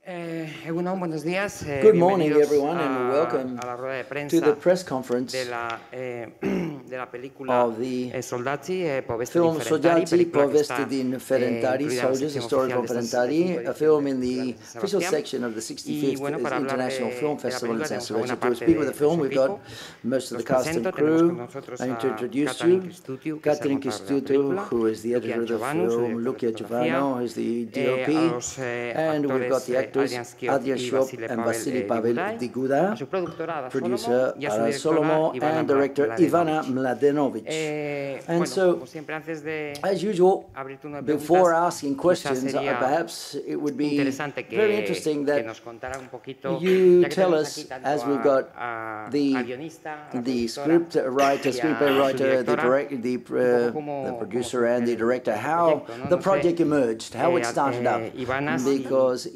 Buenos días. Good morning, Bienvenidos everyone, and welcome a la rueda de to prensa the press conference de la película of the Soldatii, Poveste di film Ferentari, Soldatii, película que Poveste está di Ferentari, incluida en la Soldiers, a sección story oficial from de esta Ferentari, 65 a film edición in del the Festival de San official Sebastián. section of the Y 65th bueno, para hablar International Film de la Festival in película San tenemos a buena Sebastian. To parte speak with the de film, su we've got equipo. most of the Los cast and presento, tenemos con crew. nosotros I need to a introduce Catalin you. Cristutiu, que es el Catalin montador de la Cristutiu, película, who is the editor Lucian of the Giovanu, su film, director de Lucia fotografía, Giovano is the DOP, a los and we've got actores the actors Adrian Skiot Adrian y Shop Vasile and Vasily Pavel Pavel Digudai, a Diguda, su productora Ada producer Solomon y a su Ara directora Solomo, Ivana and director Ivana Mladenovic. Mladenovic. And Bueno, so, como siempre, antes de as usual, abrir turno de before preguntas, asking quizás questions, sería perhaps it would be interesante very interesting que that nos contara un poquito, you ya que tell tenemos aquí us, tanto as we've got al the guionista, a la script writer, y a screenplay su writer, directora, the producer and the director, how proyecto, ¿no? the No sé, project emerged, how it started up. Ivana, Because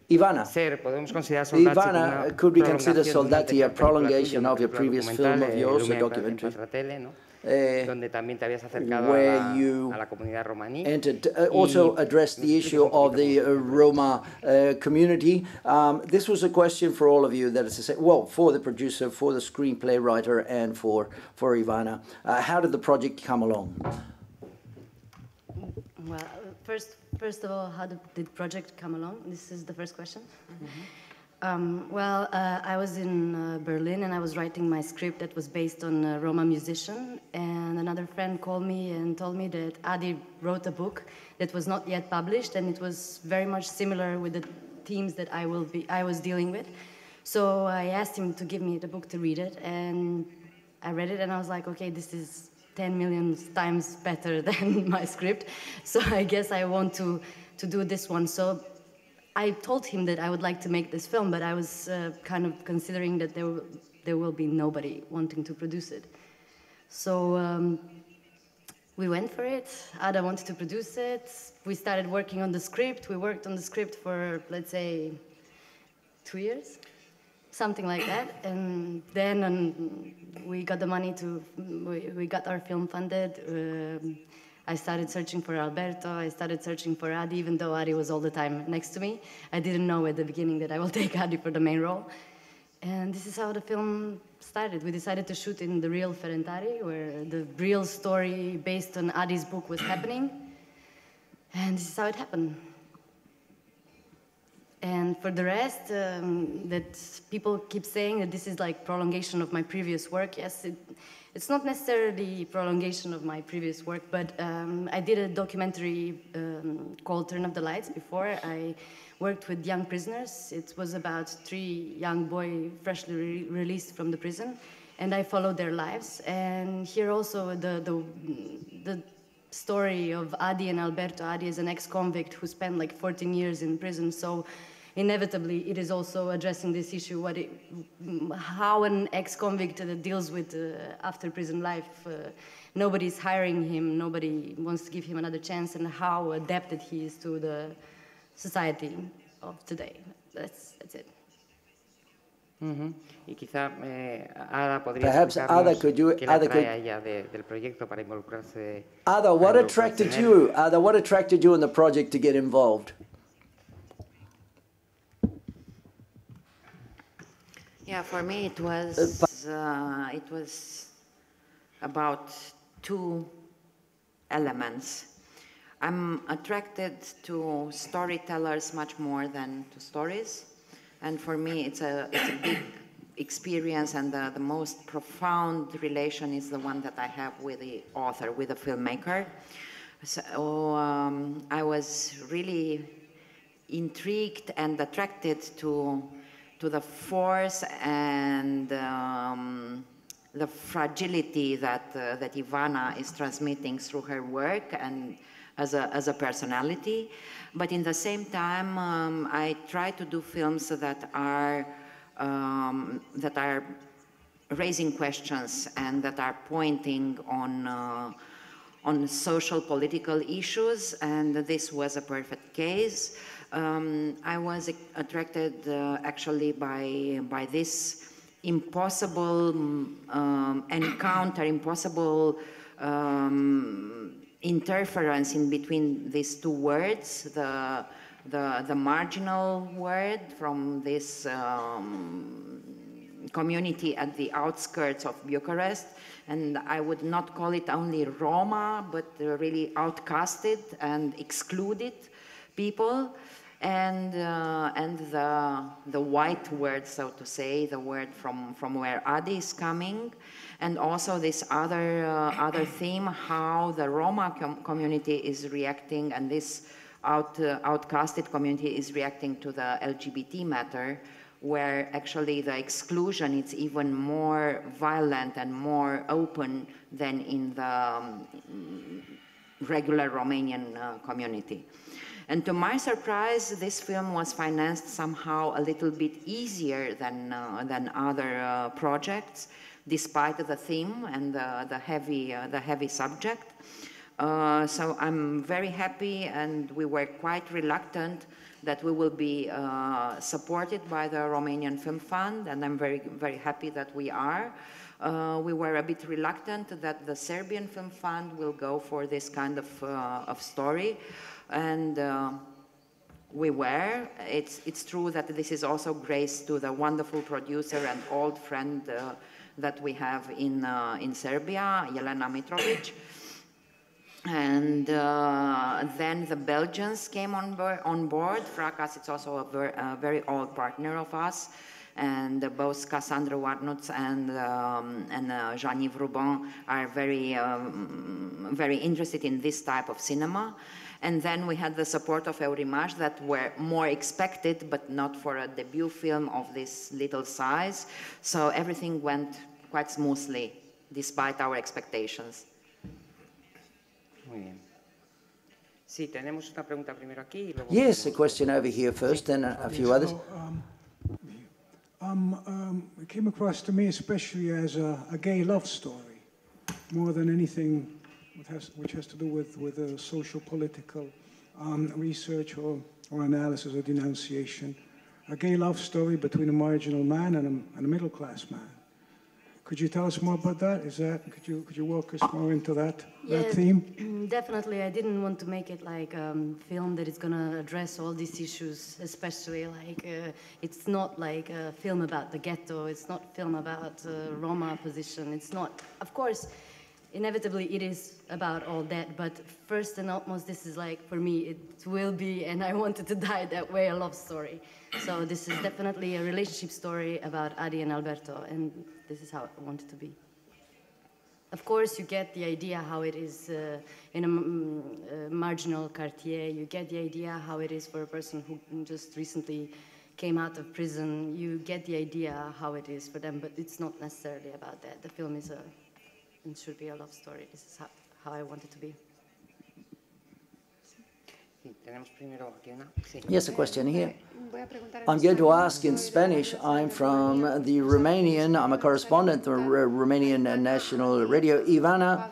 Ivana, podemos considerar Soldatii como una Ivana, could we consider prolongación de una Soldati a anterior película tuya, prolongation una of your película previous film, documental, of yours, a Lumea en documentary, Patratele, ¿no? Donde también te habías acercado where you a la comunidad romaní. entered, also addressed the issue of the Roma community. This was a question for all of you, that is to say, well, for the producer, for the screenplay writer, and for Ivana. How did the project come along? Well, first of all, how did the project come along? This is the first question. I was in Berlin and I was writing my script that was based on a Roma musician, and another friend called me and told me that Adi wrote a book that was not yet published, and it was very much similar with the themes that I was dealing with. So I asked him to give me the book to read it, and I read it and I was like, okay, this is 10 million times better than my script, so I guess I want to do this one. So I told him that I would like to make this film, but I was kind of considering that there will be nobody wanting to produce it. So we went for it. Ada wanted to produce it. We started working on the script. We worked on the script for, let's say, 2 years, something like that. And then we got the money we got our film funded. I started searching for Alberto, I started searching for Adi, even though Adi was all the time next to me. I didn't know at the beginning that I will take Adi for the main role. And this is how the film started. We decided to shoot in the real Ferentari, where the real story based on Adi's book was happening. And this is how it happened. And for the rest, that people keep saying that this is like prolongation of my previous work. Yes, it's not necessarily prolongation of my previous work, but I did a documentary called Turn Off the Lights before. I worked with young prisoners. It was about 3 young boys freshly released from the prison, and I followed their lives. And here also the story of Adi and Alberto. Adi is an ex-convict who spent like 14 years in prison, so inevitably it is also addressing this issue, how an ex-convict deals with after prison life. Nobody's hiring him, nobody wants to give him another chance, and how adapted he is to the society of today. That's it. Y quizá Ada podría Perhaps Ada, could you, qué le atrae a ella del proyecto para involucrarse. Ada, what attracted you? Ada, what attracted you in the project to get involved? Yeah, for me it was about 2 elements. I'm attracted to storytellers much more than to stories, and for me it's a big experience, and the most profound relation is the one that I have with the author, with the filmmaker. So I was really intrigued and attracted to the force and the fragility that Ivana is transmitting through her work and as a personality. But in the same time, I try to do films that are raising questions and that are pointing on social political issues, and this was a perfect case. I was attracted actually by this impossible encounter, impossible interference in between these 2 words, the the marginal word from this community at the outskirts of Bucharest. And I would not call it only Roma, but really outcasted and excluded people. And the white word, so to say, the word from where Adi is coming, and also this other theme, how the Roma community is reacting, and this outcasted community is reacting to the LGBT matter, where actually the exclusion is even more violent and more open than in the regular Romanian community. And to my surprise, this film was financed somehow a little bit easier than other projects, despite the theme and the heavy subject. So I'm very happy, and we were quite reluctant that we will be supported by the Romanian Film Fund, and I'm very, very happy that we are. We were a bit reluctant that the Serbian Film Fund will go for this kind of story. And we were. It's true that this is also grace to the wonderful producer and old friend that we have in Serbia, Jelena Mitrovic. And then the Belgians came on board. Fracas, it's also a very old partner of us. And both Cassandra Warnuts and Jean-Yves Rouban are very interested in this type of cinema. And then we had the support of Eurimaj that were more expected, but not for a debut film of this little size. So everything went quite smoothly, despite our expectations. Muy bien. Sí, tenemos una pregunta primero aquí y luego... Yes, a question over here first, then a few others. It came across to me especially as a gay love story, more than anything which has to do with social political research or analysis or denunciation. A gay love story between a marginal man and a middle class man. Could you tell us more about that? Could you walk us more into that theme? Definitely. I didn't want to make it like a film that is going to address all these issues, especially like it's not like a film about the ghetto. It's not a film about Roma position. It's not, of course, inevitably it is about all that, but first and utmost, this is like, for me, it will be, and I wanted to die that way, a love story. So this is definitely a relationship story about Adi and Alberto, and this is how I want it to be. Of course, you get the idea how it is in a marginal quartier. You get the idea how it is for a person who just recently came out of prison. You get the idea how it is for them, but it's not necessarily about that. The film is it should be a love story. This is how I want it to be. Yes, a question here. I'm going to ask in Spanish. I'm from the Romanian, I'm a correspondent for Romanian National Radio, Ivana,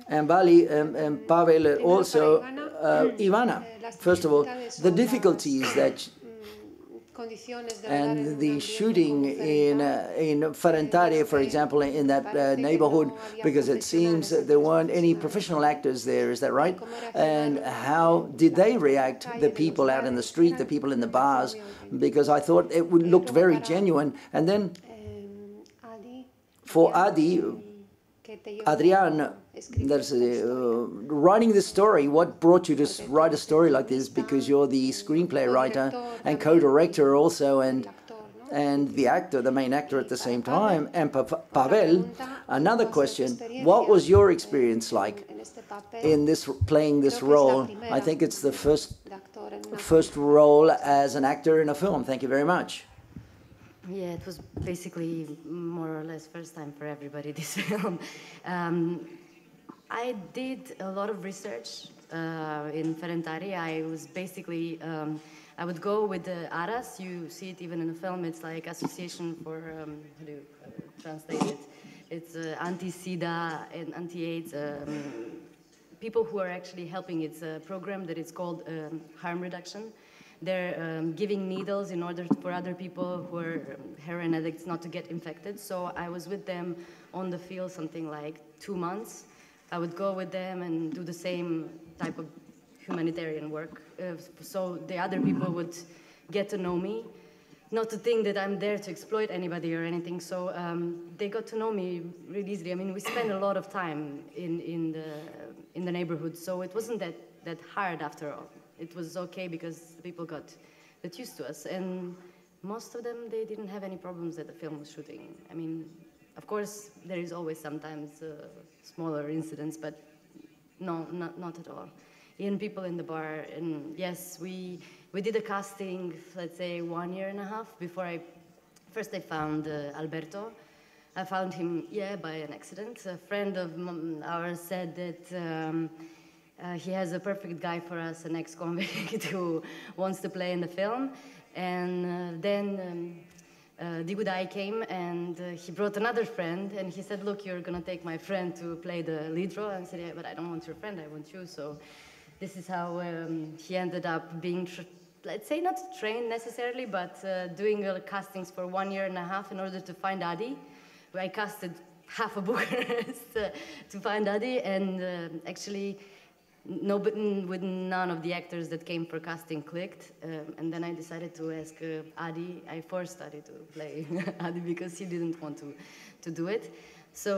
and Bali, and Pavel also. Ivana, first of all, the difficulties that and the shooting in Ferentari, for example, in that neighborhood, because it seems that there weren't any professional actors there, is that right? And how did they react, the people out in the street, the people in the bars? Because I thought it looked very genuine. And then for Adi, Adrian, writing this story, what brought you to write a story like this? Because you're the screenplay writer and co-director also, and the actor, the main actor at the same time. And Pavel, another question, what was your experience like in this, playing this role? I think it's the first role as an actor in a film. Thank you very much. Yeah, it was basically more or less first time for everybody, this film. I did a lot of research in Ferentari. I was basically, I would go with the ARAS. You see it even in the film. It's like Association for, how do you translate it? It's anti-SIDA and anti-AIDS. People who are actually helping. It's a program that is called harm reduction. They're giving needles in order for other people who are heroin addicts not to get infected. So I was with them on the field something like 2 months. I would go with them and do the same type of humanitarian work, so the other people would get to know me, not to think that I'm there to exploit anybody or anything. So they got to know me really easily. I mean, we spent a lot of time in the neighborhood, so it wasn't that hard after all. It was okay because people got used to us, and most of them, they didn't have any problems that the film was shooting. I mean, of course, there is always sometimes smaller incidents, but no, not at all. Even people in the bar, and yes, we did a casting, let's say 1.5 years before first I found Alberto. I found him, by an accident. A friend of ours said that he has a perfect guy for us, an ex-convict who wants to play in the film. And then Digudai came and he brought another friend, and he said, look, you're gonna take my friend to play the lead role. And I said, yeah, but I don't want your friend, I want you. So this is how he ended up being, let's say not trained necessarily, but doing castings for 1.5 years in order to find Adi. I casted half a Bucharest to find Adi, and actually with none of the actors that came for casting clicked, and then I decided to ask Adi. I forced Adi to play Adi because he didn't want to do it. So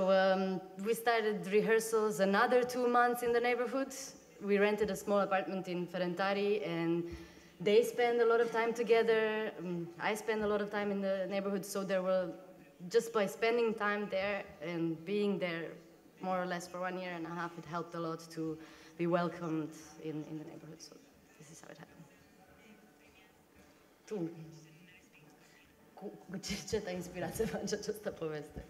we started rehearsals another 2 months in the neighborhood. We rented a small apartment in Ferentari, and they spend a lot of time together. I spend a lot of time in the neighborhood, so there were, just by spending time there and being there more or less for 1.5 years, it helped a lot to be welcomed in the neighborhood. So this is how it happened. Tu, cu ce te-a inspirat să faci această poveste?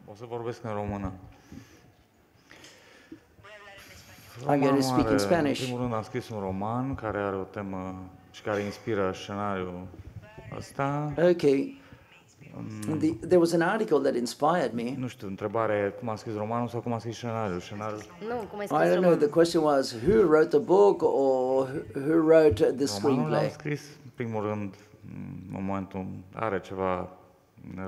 O să vorbesc în română. I'm going to speak in Spanish. În primul rând am scris un roman care are o temă și care inspiră scenariul ăsta. Okay. There was an article that inspired me. Nu știu, întrebarea e cum am scris romanul sau cum am scris scenariul. Nu, cum ai I scris don't know. romanul? The question was who wrote the book or who wrote the Romanul screenplay. l-am scris, în primul rând, în momentul are ceva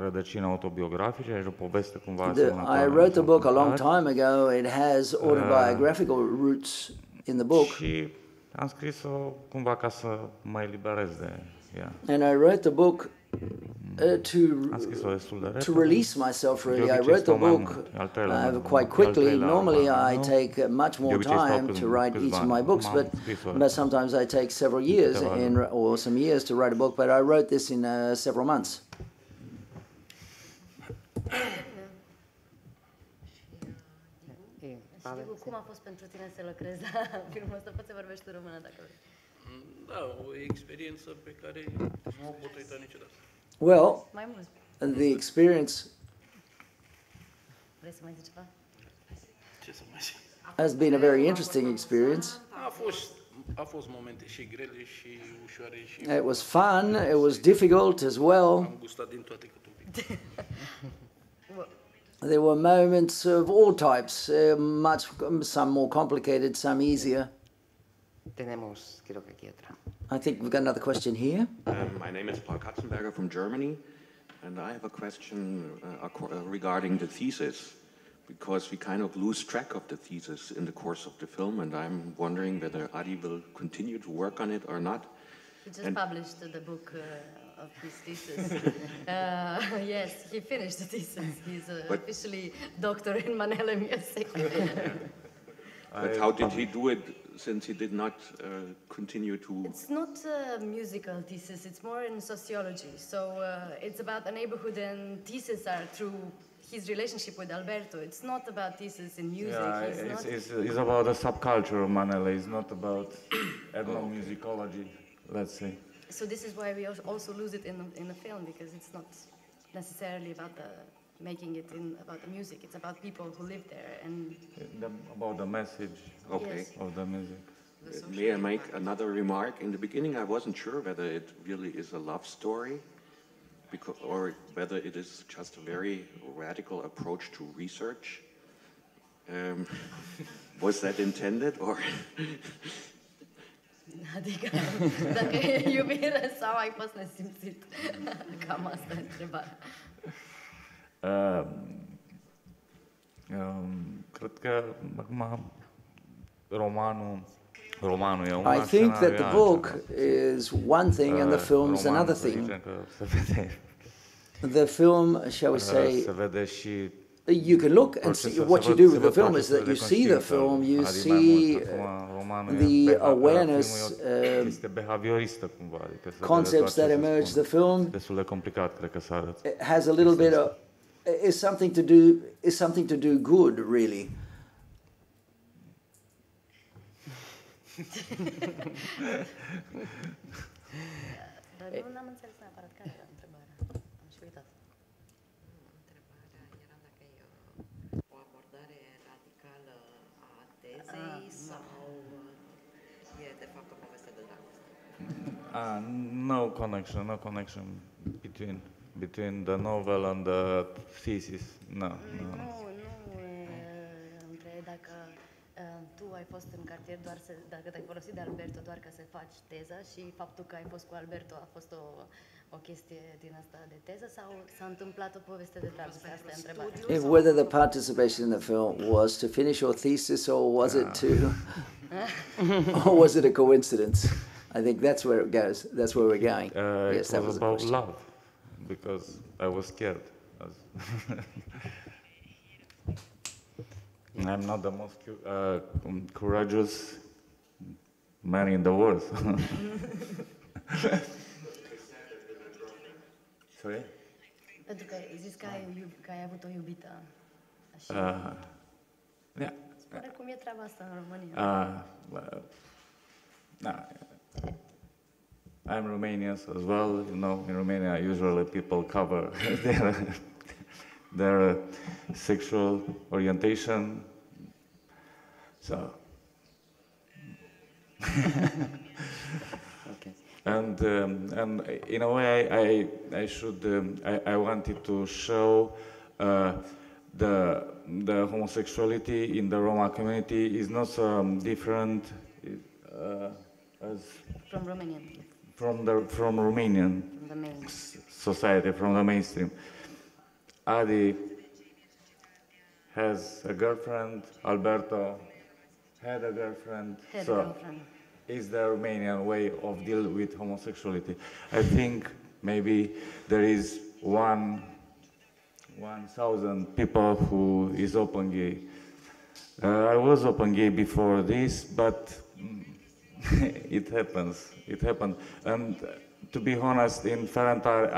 rădăcini autobiografice, e o poveste cumva asemănătoare. I wrote the book a long time ago. It has autobiographical roots in the book. Și am scris-o cumva ca să mă eliberez de ea. And I wrote the book Am scris-o destul de repede. to release myself, really. I wrote the book quite quickly. Normally I take much more time to write each of my books, but sometimes I take several years or some years to write a book, but I wrote this in several months. Cum a fost pentru tine să lucrezi la filmul ăsta? Poți să vorbești în română dacă vrei. Da, o experiență pe care nu o pot uita niciodată. Well, Mai mult. the experience Vrei să mai zici ceva? Ce să mai zic? has been a very interesting experience. A fost momente și grele și ușoare și... It was fun, it was difficult as well. Am gustat din toate cât un pic. There were moments of all types, some more complicated, some easier. Tenemos, creo que aquí otra. I think we've got another question here. My name is Paul Katzenberger from Germany, and I have a question regarding the thesis, because we kind of lose track of the thesis in the course of the film, and I'm wondering whether Adi will continue to work on it or not. He just published the book of his thesis. Yes, he finished the thesis. He's officially doctor in Manila music. But how did he do it, since he did not continue to... It's not a musical thesis, it's more in sociology. So it's about a neighborhood, and theses are through his relationship with Alberto. It's not about thesis in music. Yeah, it's about the subculture of Manila. It's not about ethnomusicology, let's say. So this is why we also lose it in the film, because it's not necessarily about making it about the music. It's about people who live there and about the message of the music. May I make another remark? In the beginning, I wasn't sure whether it really is a love story, or whether it is just a very radical approach to research. Was that intended, or? Adică, dacă e iubire sau ai fost nesimțit? Cam asta e întrebarea. Cred că acum romanul e I think that the book is one thing and the film is another thing. The film, shall we say, you can look and see what you do with the film is that you see the film, you see the awareness concepts that emerge. The film has a little bit of is something to do good, really. Dar nu am înțeles neapărat care era întrebarea. Am și uitat. Întrebarea era dacă e o abordare radicală a tezei sau e de fapt o poveste de dragoste. No connection between the novel and the thesis. No. Între dacă tu ai fost în cartier dacă te-ai folosit de Alberto doar ca să faci teza și faptul că ai fost cu Alberto a fost o chestie din asta de teză sau s-a întâmplat o poveste de dragoste? Asta e întrebarea. Whether the participation in the film was to finish your thesis or was it to or was it a coincidence? I think that's where it goes. That's where we're going. Yes, it was about love, because I was scared. I'm not the most courageous man in the world. Sorry? Pentru că ai zis că ai avut o iubită. Yeah. Spune cum e treaba asta în România. I'm Romanian as well. You know, in Romania, usually people cover their sexual orientation. So, Okay. and in a way, I wanted to show the homosexuality in the Roma community is not so different as From Romanian. From Romanian society, from the mainstream. Adi has a girlfriend, Alberto had a girlfriend, it's the Romanian way of dealing with homosexuality. I think maybe there is 1,000 people who is open gay. I was open gay before this, but it happened. And to be honest, in Ferentari,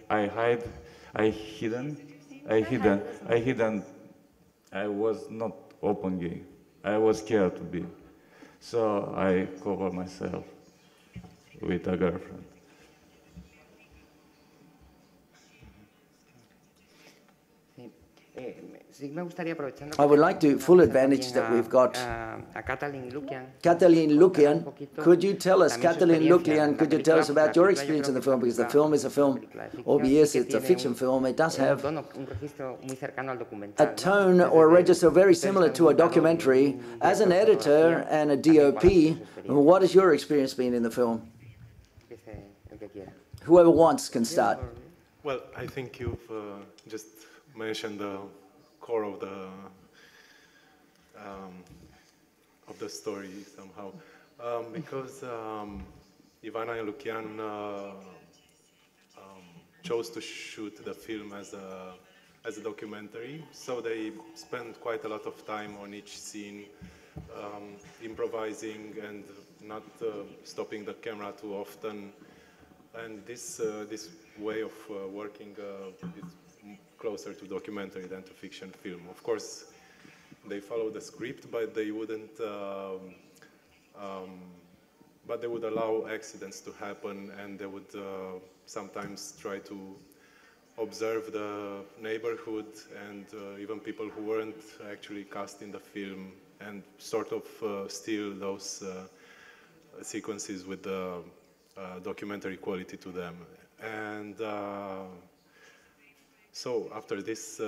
I hidden. I was not open gay. I was scared to be. So I covered myself with a girlfriend. I would like to full advantage that we've got Catalin Lukian. Could you tell us, Catalin Lukian, could you tell us about your experience in the film? Because the film is a film, obviously it's a fiction film, it does have a tone or a register very similar to a documentary. As an editor and a DOP, what has your experience been in the film? Whoever wants can start. Well, I think you've just mentioned the core of the story somehow, because Ivana and Lucian chose to shoot the film as a documentary, so they spent quite a lot of time on each scene, improvising and not stopping the camera too often, and this way of working is closer to documentary than to fiction film. Of course, they follow the script, but they wouldn't. But they would allow accidents to happen, and they would sometimes try to observe the neighborhood and even people who weren't actually cast in the film, and sort of steal those sequences with the documentary quality to them. And so after this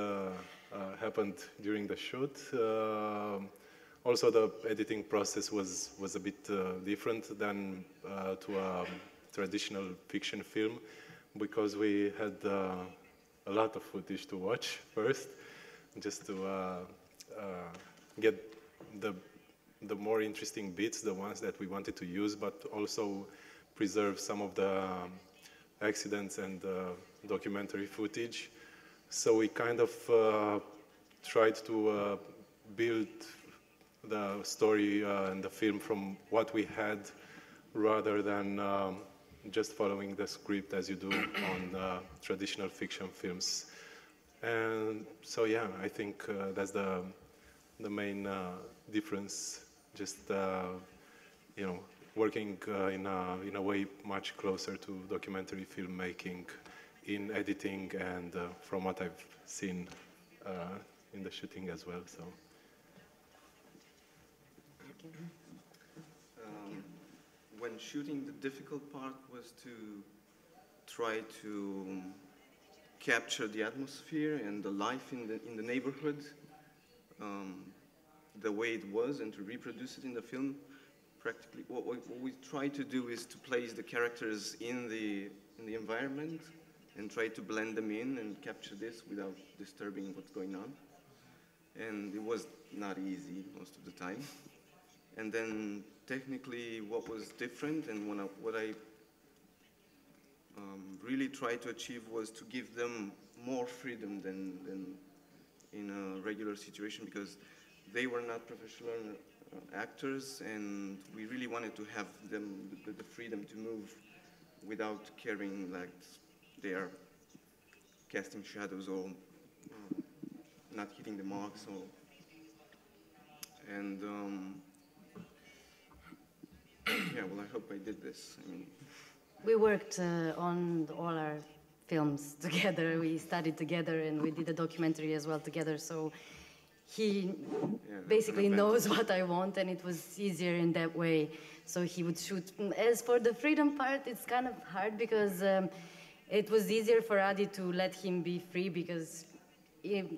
happened during the shoot, also the editing process was a bit different than to a traditional fiction film, because we had a lot of footage to watch first, just to get the the more interesting bits, the ones that we wanted to use, but also preserve some of the accidents and documentary footage. So we kind of tried to build the story and the film from what we had, rather than just following the script as you do on traditional fiction films. And so yeah, I think that's the main difference. Just you know, working in a way much closer to documentary filmmaking in editing and from what I've seen in the shooting as well. So. When shooting, the difficult part was to try to capture the atmosphere and the life in the neighborhood, the way it was, and to reproduce it in the film. Practically, what we try to do is to place the characters in the environment and try to blend them in and capture this without disturbing what's going on. And it was not easy most of the time. And then technically what was different and what I really tried to achieve was to give them more freedom than in a regular situation, because they were not professional actors, and we really wanted to have them the freedom to move without caring like they are casting shadows or not hitting the marks. And yeah, well, I hope I did this. I mean, we worked on all our films together. We studied together, and we did a documentary as well together. So he basically knows what I want, and it was easier in that way. So he would shoot. As for the freedom part, it's kind of hard because it was easier for Adi to let him be free, because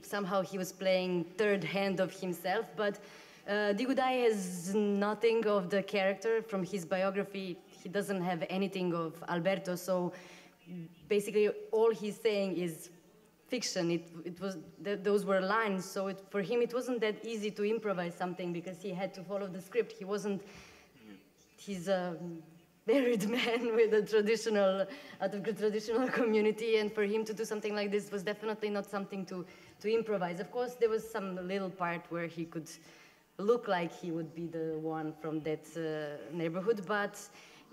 somehow he was playing third hand of himself. But Digudai has nothing of the character from his biography. He doesn't have anything of Alberto. So basically, all he's saying is fiction. It was those were lines. So for him, it wasn't that easy to improvise something, because he had to follow the script. He wasn't. He's a married man with a traditional, out of the traditional community, and for him to do something like this was definitely not something to improvise. Of course, there was some little part where he could look like he would be the one from that neighborhood, but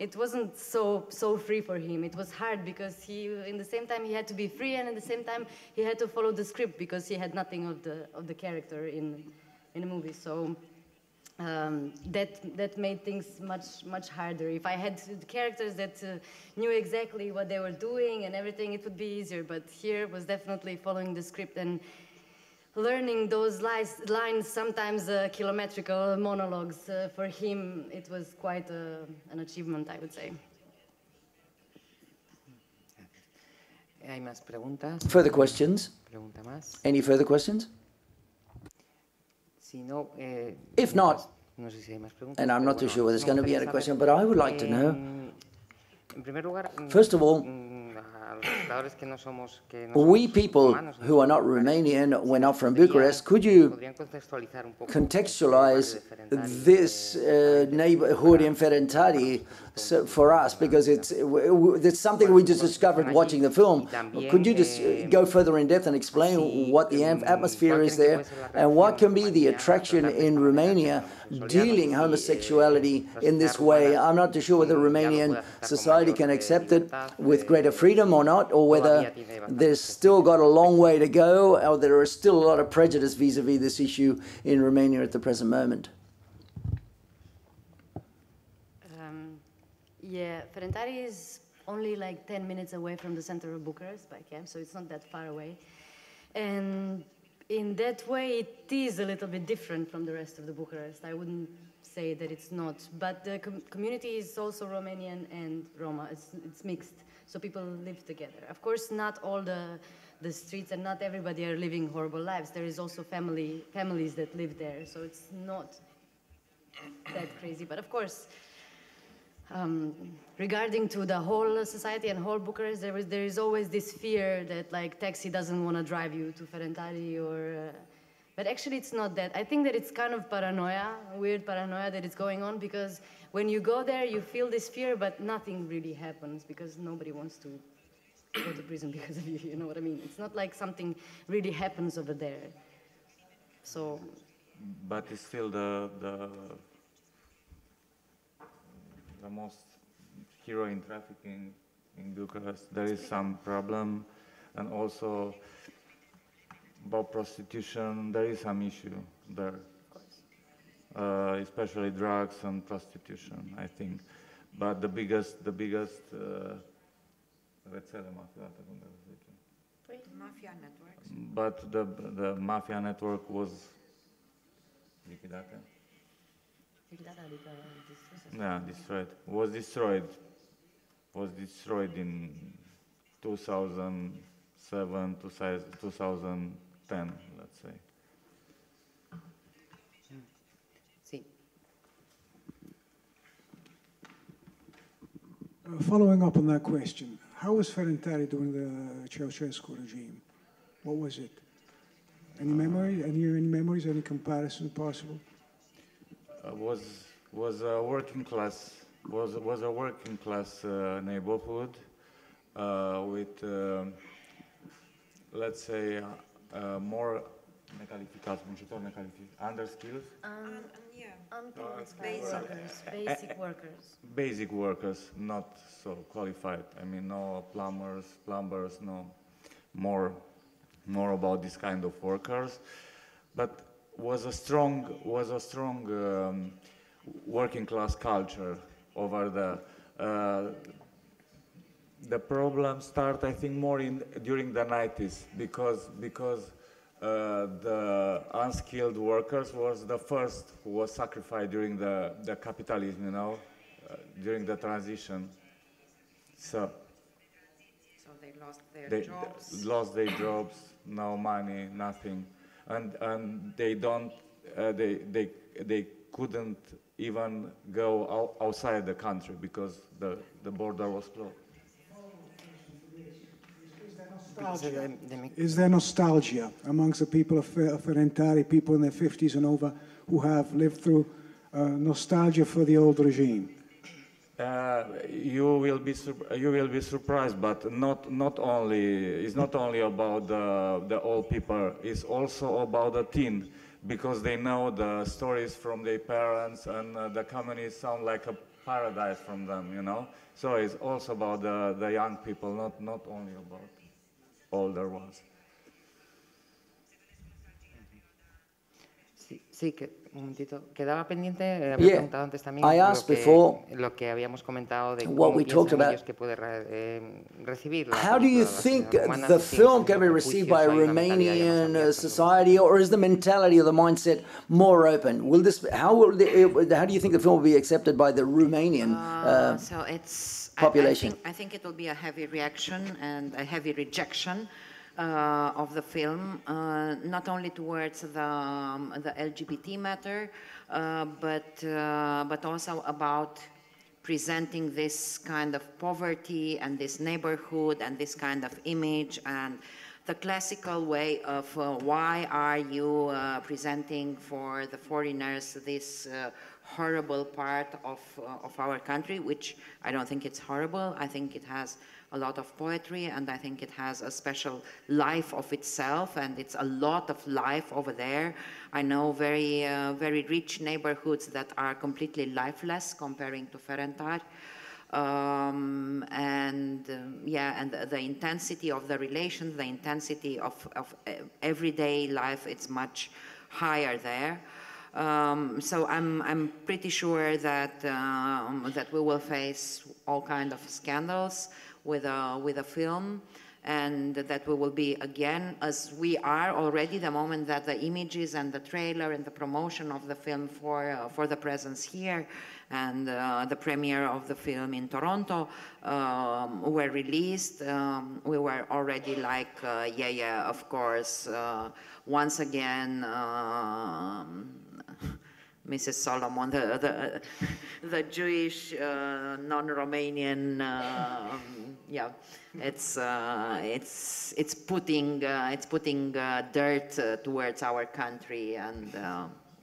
it wasn't so free for him. It was hard because in the same time he had to be free, and at the same time he had to follow the script, because he had nothing of the character in the movie. So that made things much harder. If I had characters that knew exactly what they were doing and everything, it would be easier. But here was definitely following the script and learning those lines, sometimes kilometrical monologues. For him, it was quite an achievement, I would say. ¿Hay más preguntas? Further questions? ¿Pregunta más? Any further questions? Si no, If not, no sé si hay más preguntas, and I'm not too sure whether there's going to be any question, but I would like to know. En primer lugar, First of all, we people who are not Romanian, we're not from Bucharest, could you contextualize this neighborhood in Ferentari for us? Because it's something we just discovered watching the film. Could you just go further in depth and explain what the atmosphere is there, and what can be the attraction in Romania dealing homosexuality in this way? I'm not too sure whether Romanian society can accept it with greater freedom or not, or whether there's still got a long way to go, or there is still a lot of prejudice vis-a-vis this issue in Romania at the present moment. Yeah, Ferentari is only like 10 minutes away from the center of Bucharest by cab, so it's not that far away. And in that way, it is a little bit different from the rest of the Bucharest. I wouldn't say that it's not, but the community is also Romanian and Roma. It's mixed, so people live together. Of course, not all the streets and not everybody are living horrible lives. There is also families that live there, so it's not that crazy. But of course, regarding to the whole society and whole Bucharest, there is always this fear that like taxi doesn't want to drive you to Ferentari, or But actually it's not that. I think that it's kind of paranoia, weird paranoia that is going on, because when you go there, you feel this fear, but nothing really happens because nobody wants to go to prison because of you, you know what I mean? It's not like something really happens over there. So... But it's still the most heroin trafficking in Bucharest. There is some problem, and also about prostitution, there is some issue there. Especially drugs and prostitution, I think. But the biggest Mafia networks. But the mafia network was liquidată. Yeah, destroyed. Was destroyed in 2007, 2010, let's say. Sí. Following up on that question, how was Ferentari during the Ceausescu regime? What was it? Any memory? Any memories? Any comparison possible? Was a working class neighborhood with let's say more underskilled. Basic workers. Basic workers, not so qualified. I mean, no plumbers, no more about this kind of workers, but was a strong working class culture over there. The problem started, I think, more during the 90s because the unskilled workers was the first who was sacrificed during the capitalism, you know, during the transition. So they lost their jobs. Lost their jobs, no money, nothing, and they couldn't even go outside the country because the border was closed. Is there nostalgia amongst the people of Ferentari, people in their 50s and over, who have lived through nostalgia for the old regime? You will be surprised, but not only. It's not only about the old people. It's also about the teen, because they know the stories from their parents, and the communists sound like a paradise from them, you know. So it's also about the young people, not only about older ones. Sí, que un momentito. Quedaba pendiente, había preguntado antes también lo que habíamos comentado de cómo piensan ellos que puede recibir la How do you think the film can be received by Romanian society, or is the mentality or the mindset more open? How do you think the film will be accepted by the Romanian population? I think it will be a heavy reaction and a heavy rejection of the film, not only towards the LGBT matter, but also about presenting this kind of poverty and this neighborhood and this kind of image and the classical way of why are you presenting for the foreigners this horrible part of our country, which I don't think it's horrible. I think it has a lot of poetry, and I think it has a special life of itself, and it's a lot of life over there. I know very rich neighborhoods that are completely lifeless comparing to Ferentari. And the intensity of the relations, the intensity of everyday life, it's much higher there. So I'm pretty sure that that we will face all kind of scandals with a film, and that we will be again, as we are already, the moment that the images and the trailer and the promotion of the film for the presence here and the premiere of the film in Toronto were released, we were already like, of course, once again, Mrs. Solomon, the Jewish non-Romanian. Yeah, it's putting dirt towards our country, and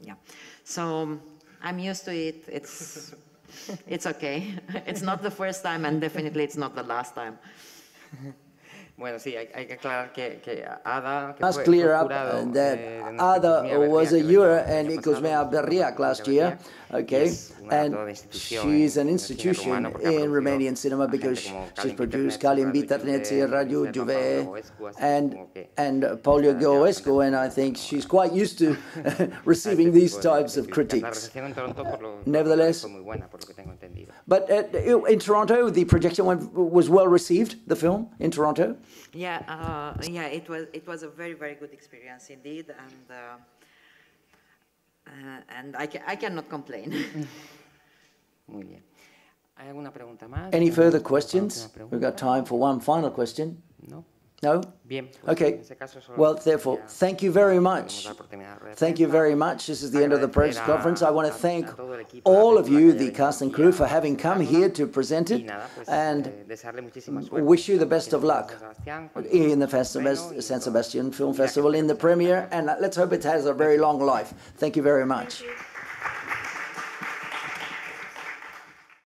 yeah. So I'm used to it. It's okay. It's not the first time, and definitely it's not the last time. Bueno, sí, hay que aclarar que Ada, que Let's fue clear up jurado that de Ada was a juror in Icosmea Berriac last year, okay, and she's an institution in Romanian cinema because she's produced Kalin Bitarnetsi, Raju Juve, and Paulio Goescu, and I think she's quite used to receiving these types of critiques. Nevertheless, but in Toronto, the projection was well received, the film in Toronto? Yeah, yeah, it was a very, very good experience indeed, and I cannot complain. Muy bien. ¿Hay alguna pregunta más? Any further questions? We've got time for one final question. No. No? Bien. Okay. Well, therefore, thank you very much. Thank you very much. This is the end of the press conference. I want to thank all of you, the cast and crew, for having come here to present it, and wish you the best of luck in the San Sebastian Film Festival in the premiere, and let's hope it has a very long life. Thank you very much.